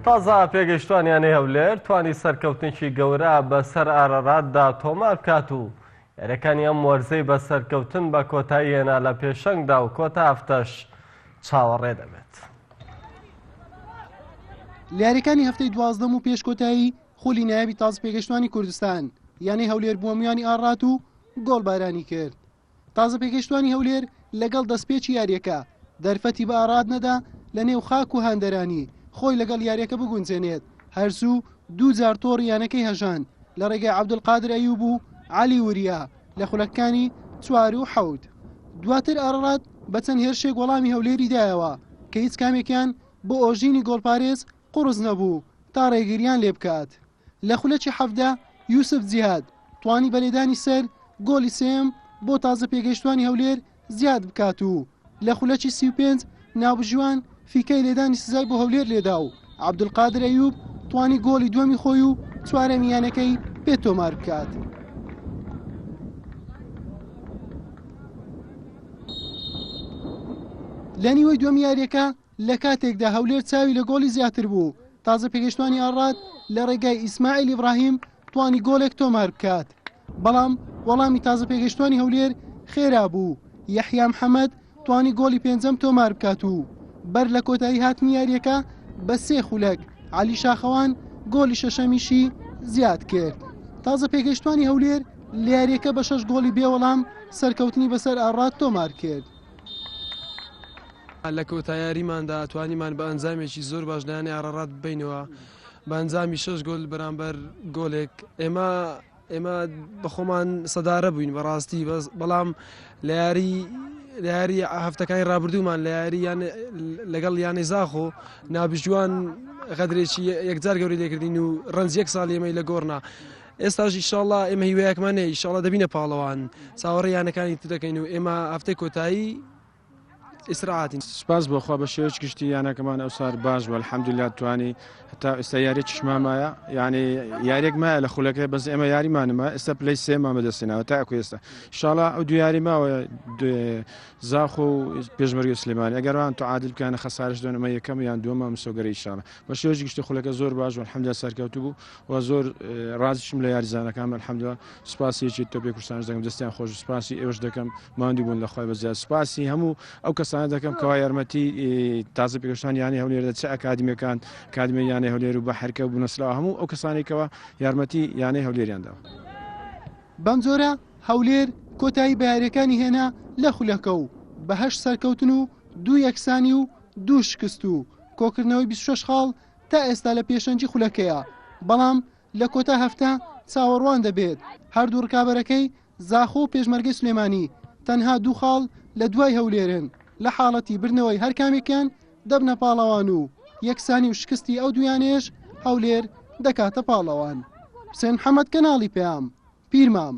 تازە پێگەشتوانیانەی هەولێر توانی سەرکەوتنێکی گەورە بەسەر ئارەڕاتدا تۆمار بکات و یاریەکانی ئەم وەرزەی بە سەرکەوتن بە کۆتایی هێنا لە پێشەنگدا و کۆتا هەفتەش چاوەڕێ دەبێت. لیاریەکانی هەفتەی 12 و پێشکۆتایی خولی نایابی تازە پێگەشتوانی کوردستان یانەی هەولێر بووە میوانی ئاڕات و گۆڵبارانی کرد. تازە پێگەشتوانی هەولێر لەگەڵ دەستپێکی یاریەکە دەرفەتی بە ئاڕات نەدا لە نێو خاک و هاندەرانی خۆی لەگەڵ یاریەکە بگونجێنێت. هەرزوو دوو جار تۆڕی یانەکەی هەژان لە ڕێگای عەبدولقادر ئەیوب و عەلی وریا لە خولەکانی 4 و 7. دواتر ئاڕات بە چەند هێرشێک وەڵامی هەولێری دایەوە کە هیچ کامێکیان بۆ ئۆژینی گۆڵپارێز قوڕز نەبوو تا ڕێگریان لێ بکات. لە خولەکی 7 یوسف جیهاد توانی بەلێدانی سەر گۆڵی سێم بۆ تازە پێگەشتوانی هەولێر زیاد بکات و لە خولەکی 35 ناوبژوان فیکەی لێدانی سزای بۆ هەولێر لێدا و عەبدولقادر ئەیوب توانی گۆڵی دووەمی خۆی و چوارەمیانەکەی پێ تۆمار بکات. لە نیوەی دووەم یاریەکە لە کاتێکدا هەولێر چاوی لە گۆڵی زیاتر بوو تازە پێگەشتوانی ئاڕات لە ڕێگای ئیسماعیل ئیبراهیم توانی گۆڵێک تۆمار بکات. بەڵام وەڵامی تازە پێگەشتوانی هەولێر خێرا بوو. یەحیا محەممەد توانی گۆڵی پێنجەم تۆمار بکات و بەر لە کۆتایی هاتنی یاریەکە بە 3 خولەک عەلی شاخەوان گۆڵی شەشەمیشی زیاد کرد. تازە پێگەشتوانی هەولێر لە یاریەکە بە 6 گۆڵی بێوەڵام سەرکەوتنی بەسەر ئاڕات تۆمار کرد. لە کۆتاییاریماندا توانیمان بە ئەنجامێکی زۆر باش لایەنی ئاڕات ببینەوە بە ئەنجامی 6 گۆل بەرامبەر گۆلێک. ئێمە بەخۆمان سەدارە بووین بەڕاستی بەڵام لە یاری هەفتەکانی ڕابردوومان لە یاری لەگەڵ یانەی زاخۆ نابژوان غەدرێکی یەکجار گەوری لێکردین و ڕەنج 1 ساڵ ئێمەی لە گۆڕنا. ئێستاش ئیشاڵڵا ئێمە هیوایەکمان هەیە ئیشاڵڵا دەبینە پاڵەوان چاوەڕێ یانەکانی تر دەکەین و ئێمە هەفتەی کۆتایی ئیسراعاتین. سپاس بۆخوا بە شێوەیەکی گشتی یانەکەمان ئەوسار باش بووە الحەمدوللا توانی هەتا ئێستا یاریێکی شمامایە یعنی یاریێک مایە لە خولەکە بەس ئێمە یاریمانمە ئێستا پلەی سێمان بەدەستێناوە تا ئەکو ئێستا ئینشاڵڵا ئەو دوو یاری ماوە زاخۆ و پێشمەرگی سلێمانی ئەگەروان تو عادل بکانە خەسارش دۆن ئەمە یەکەم یان دووەمە مسۆگەری ئینشاڵڵا بە شێوەیەکی گشتی خولەکە زۆر باش بوو الحەمدوللا سەرکەوتوو بوو و زۆر ڕازیشم لە یاریزانەکانم الحەمدوللا سوپاسیەکی تۆپێ کوردستانیش دەکەم دەستیان خۆش سوپاسی ئێوەش دەکەم ماندوو بوون لەخوای بەزیاد سوپاسی هەموو ئەو کەسانە دەکەم کەوا یارمەتی تازە پێگەشتوان یانی هەولێر چه ئەکادمیەکان کادمی یانی هەولێر و بە حرکە بوونەسلاوە هەموو ئەو کەسانێکەوە یارمەتی یانەی هەولێریانداوە. بەم جۆرە هەولێر کۆتایی بە یاریەکانی هێنا لە خولەکە و بە 8 سەرکەوتن و 2 یەکسانی و 2 شکست و کۆکردنەوەی 26 خاڵ تا ئێستا لە پێشەنجی خولەکەیە. بەڵام لە کۆتا هەفتە چاوەڕوان دەبێت هەردوو ڕکابەرەکەی زاخۆ و پێشمەرگەی سلێمانی تەنها 2 خاڵ لە دوای هەولێرن لە حاڵەتی برنەوەی هەر کامێکیان دەبنە پاڵەوان و یەکسانی و شکستی ئەو دویانێش هەولێر دەکاتە پاڵەوان. حوسێن محەممەد کەناڵی پێام پیرمام.